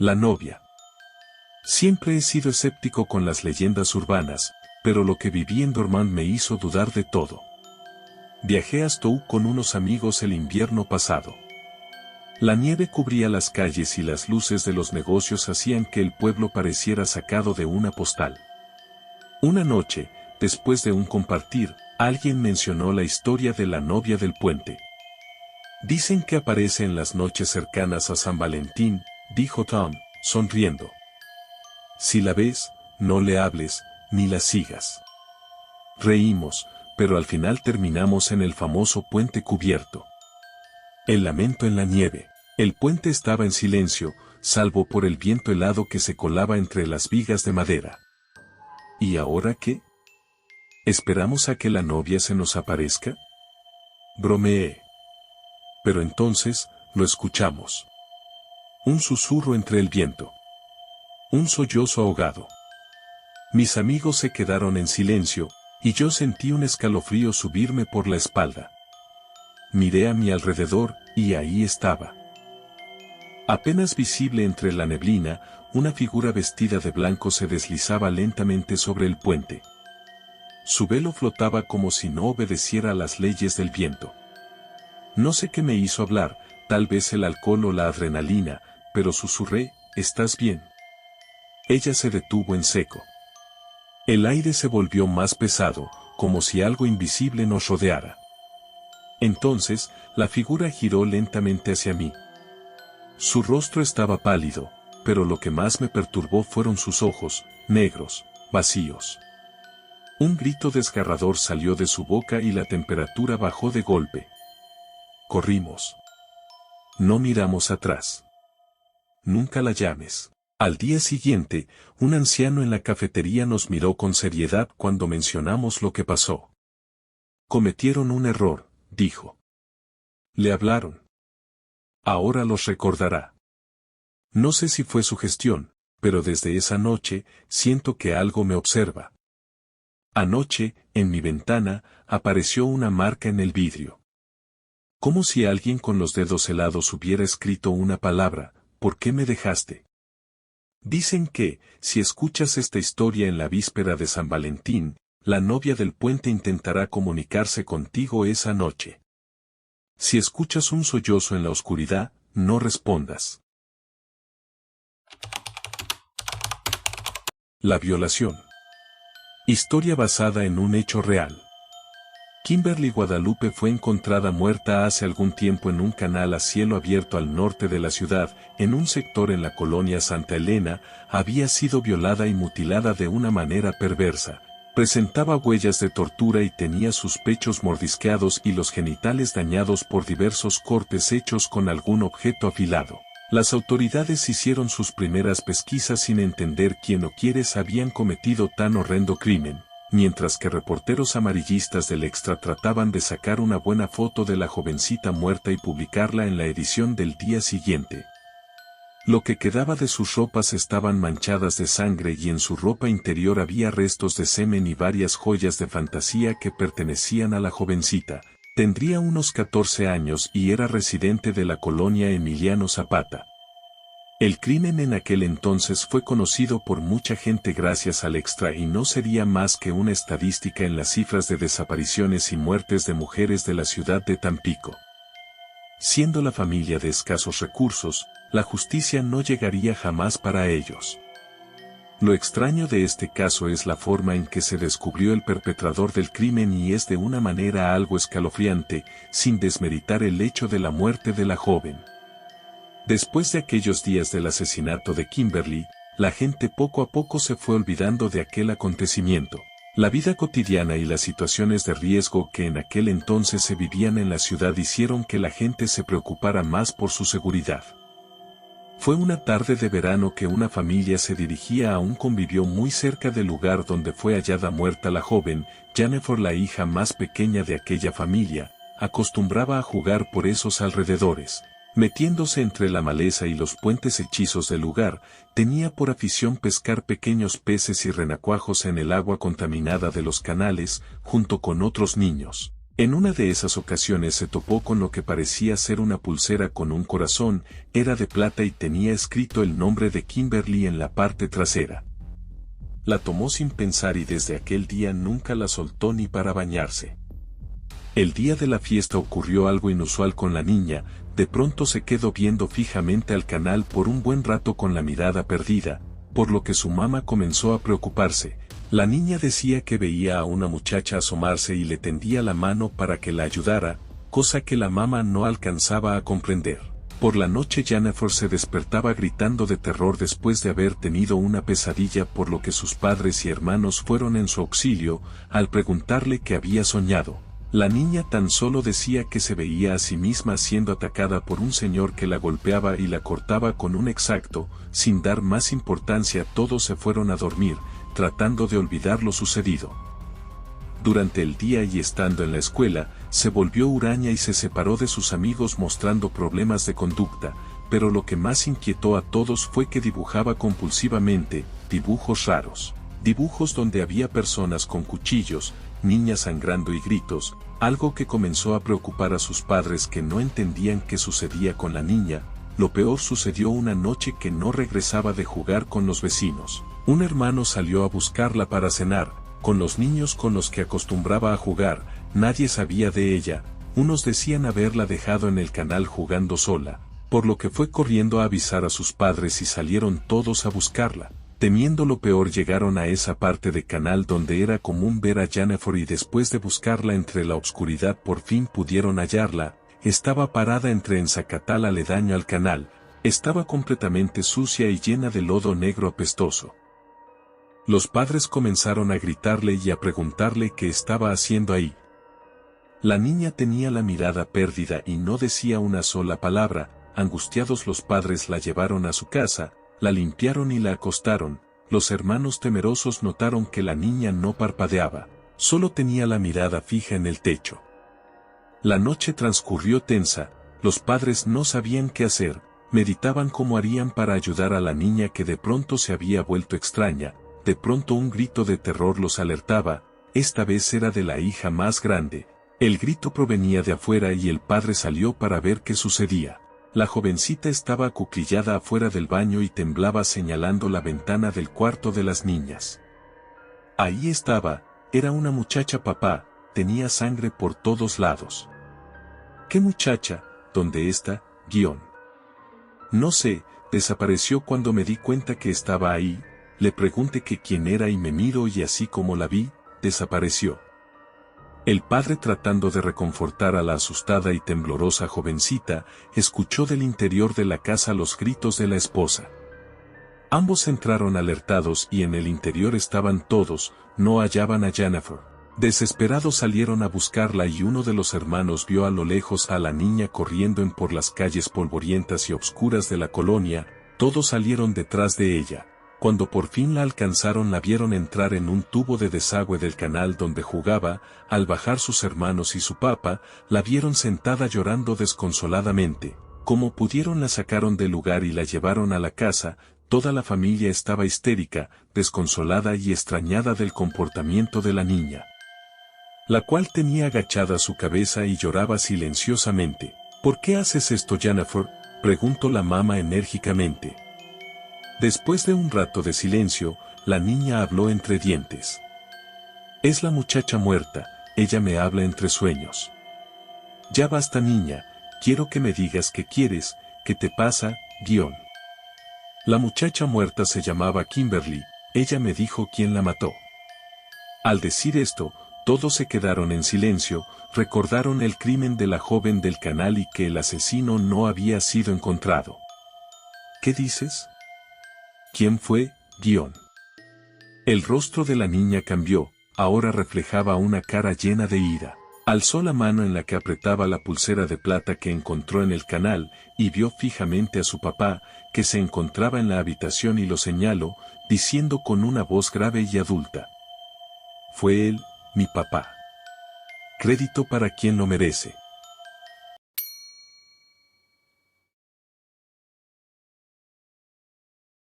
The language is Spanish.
La novia. Siempre he sido escéptico con las leyendas urbanas, pero lo que viví en Dormant me hizo dudar de todo. Viajé a Stowe con unos amigos el invierno pasado. La nieve cubría las calles y las luces de los negocios hacían que el pueblo pareciera sacado de una postal. Una noche, después de un compartir, alguien mencionó la historia de la novia del puente. Dicen que aparece en las noches cercanas a San Valentín, dijo Tom, sonriendo. Si la ves, no le hables, ni la sigas. Reímos, pero al final terminamos en el famoso puente cubierto. El lamento en la nieve. El puente estaba en silencio, salvo por el viento helado que se colaba entre las vigas de madera. ¿Y ahora qué? ¿Esperamos a que la novia se nos aparezca? Bromeé. Pero entonces, lo escuchamos. Un susurro entre el viento. Un sollozo ahogado. Mis amigos se quedaron en silencio, y yo sentí un escalofrío subirme por la espalda. Miré a mi alrededor, y ahí estaba. Apenas visible entre la neblina, una figura vestida de blanco se deslizaba lentamente sobre el puente. Su velo flotaba como si no obedeciera a las leyes del viento. No sé qué me hizo hablar, tal vez el alcohol o la adrenalina, pero susurré, ¿estás bien? Ella se detuvo en seco. El aire se volvió más pesado, como si algo invisible nos rodeara. Entonces, la figura giró lentamente hacia mí. Su rostro estaba pálido, pero lo que más me perturbó fueron sus ojos, negros, vacíos. Un grito desgarrador salió de su boca y la temperatura bajó de golpe. Corrimos. No miramos atrás. Nunca la llames. Al día siguiente, un anciano en la cafetería nos miró con seriedad cuando mencionamos lo que pasó. Cometieron un error, dijo. Le hablaron. Ahora los recordará. No sé si fue su gestión, pero desde esa noche, siento que algo me observa. Anoche, en mi ventana, apareció una marca en el vidrio. Como si alguien con los dedos helados hubiera escrito una palabra, ¿por qué me dejaste? Dicen que, si escuchas esta historia en la víspera de San Valentín, la novia del puente intentará comunicarse contigo esa noche. Si escuchas un sollozo en la oscuridad, no respondas. La violación. Historia basada en un hecho real. Kimberly Guadalupe fue encontrada muerta hace algún tiempo en un canal a cielo abierto al norte de la ciudad, en un sector en la colonia Santa Elena. Había sido violada y mutilada de una manera perversa. Presentaba huellas de tortura y tenía sus pechos mordisqueados y los genitales dañados por diversos cortes hechos con algún objeto afilado. Las autoridades hicieron sus primeras pesquisas sin entender quién o quiénes habían cometido tan horrendo crimen, mientras que reporteros amarillistas del Extra trataban de sacar una buena foto de la jovencita muerta y publicarla en la edición del día siguiente. Lo que quedaba de sus ropas estaban manchadas de sangre y en su ropa interior había restos de semen y varias joyas de fantasía que pertenecían a la jovencita. Tendría unos 14 años y era residente de la colonia Emiliano Zapata. El crimen en aquel entonces fue conocido por mucha gente gracias al Extra y no sería más que una estadística en las cifras de desapariciones y muertes de mujeres de la ciudad de Tampico. Siendo la familia de escasos recursos, la justicia no llegaría jamás para ellos. Lo extraño de este caso es la forma en que se descubrió el perpetrador del crimen y es de una manera algo escalofriante, sin desmeritar el hecho de la muerte de la joven. Después de aquellos días del asesinato de Kimberly, la gente poco a poco se fue olvidando de aquel acontecimiento. La vida cotidiana y las situaciones de riesgo que en aquel entonces se vivían en la ciudad hicieron que la gente se preocupara más por su seguridad. Fue una tarde de verano que una familia se dirigía a un convivio muy cerca del lugar donde fue hallada muerta la joven. Jennifer, la hija más pequeña de aquella familia, acostumbraba a jugar por esos alrededores. Metiéndose entre la maleza y los puentes hechizos del lugar, tenía por afición pescar pequeños peces y renacuajos en el agua contaminada de los canales, junto con otros niños. En una de esas ocasiones se topó con lo que parecía ser una pulsera con un corazón, era de plata y tenía escrito el nombre de Kimberly en la parte trasera. La tomó sin pensar y desde aquel día nunca la soltó ni para bañarse. El día de la fiesta ocurrió algo inusual con la niña, de pronto se quedó viendo fijamente al canal por un buen rato con la mirada perdida, por lo que su mamá comenzó a preocuparse. La niña decía que veía a una muchacha asomarse y le tendía la mano para que la ayudara, cosa que la mamá no alcanzaba a comprender. Por la noche Jennifer se despertaba gritando de terror después de haber tenido una pesadilla, por lo que sus padres y hermanos fueron en su auxilio. Al preguntarle qué había soñado, la niña tan solo decía que se veía a sí misma siendo atacada por un señor que la golpeaba y la cortaba con un exacto. Sin dar más importancia, todos se fueron a dormir, tratando de olvidar lo sucedido. Durante el día y estando en la escuela, se volvió huraña y se separó de sus amigos mostrando problemas de conducta, pero lo que más inquietó a todos fue que dibujaba compulsivamente dibujos raros. Dibujos donde había personas con cuchillos, niñas sangrando y gritos, algo que comenzó a preocupar a sus padres, que no entendían qué sucedía con la niña. Lo peor sucedió una noche que no regresaba de jugar con los vecinos. Un hermano salió a buscarla para cenar, con los niños con los que acostumbraba a jugar. Nadie sabía de ella, unos decían haberla dejado en el canal jugando sola, por lo que fue corriendo a avisar a sus padres y salieron todos a buscarla. Temiendo lo peor, llegaron a esa parte de canal donde era común ver a Jennifer y después de buscarla entre la oscuridad por fin pudieron hallarla. Estaba parada entre en zacatal aledaño al canal, estaba completamente sucia y llena de lodo negro apestoso. Los padres comenzaron a gritarle y a preguntarle qué estaba haciendo ahí. La niña tenía la mirada perdida y no decía una sola palabra. Angustiados, los padres la llevaron a su casa, la limpiaron y la acostaron. Los hermanos, temerosos, notaron que la niña no parpadeaba, solo tenía la mirada fija en el techo. La noche transcurrió tensa, los padres no sabían qué hacer, meditaban cómo harían para ayudar a la niña que de pronto se había vuelto extraña. De pronto un grito de terror los alertaba, esta vez era de la hija más grande. El grito provenía de afuera y el padre salió para ver qué sucedía. La jovencita estaba acuclillada afuera del baño y temblaba señalando la ventana del cuarto de las niñas. Ahí estaba, era una muchacha, papá, tenía sangre por todos lados. ¿Qué muchacha? ¿Dónde está? No sé, desapareció cuando me di cuenta que estaba ahí. Le pregunté que quién era y me miró y así como la vi, desapareció. El padre, tratando de reconfortar a la asustada y temblorosa jovencita, escuchó del interior de la casa los gritos de la esposa. Ambos entraron alertados y en el interior estaban todos, no hallaban a Jennifer. Desesperados salieron a buscarla y uno de los hermanos vio a lo lejos a la niña corriendo por las calles polvorientas y oscuras de la colonia. Todos salieron detrás de ella. Cuando por fin la alcanzaron, la vieron entrar en un tubo de desagüe del canal donde jugaba. Al bajar sus hermanos y su papá, la vieron sentada llorando desconsoladamente. Como pudieron la sacaron del lugar y la llevaron a la casa. Toda la familia estaba histérica, desconsolada y extrañada del comportamiento de la niña, la cual tenía agachada su cabeza y lloraba silenciosamente. ¿Por qué haces esto, Jennifer?, preguntó la mamá enérgicamente. Después de un rato de silencio, la niña habló entre dientes. Es la muchacha muerta, ella me habla entre sueños. Ya basta, niña, quiero que me digas qué quieres, qué te pasa. La muchacha muerta se llamaba Kimberly, ella me dijo quién la mató. Al decir esto, todos se quedaron en silencio, recordaron el crimen de la joven del canal y que el asesino no había sido encontrado. ¿Qué dices? ¿Quién fue? El rostro de la niña cambió, ahora reflejaba una cara llena de ira. Alzó la mano en la que apretaba la pulsera de plata que encontró en el canal, y vio fijamente a su papá, que se encontraba en la habitación y lo señaló, diciendo con una voz grave y adulta. Fue él, mi papá. Crédito para quien lo merece.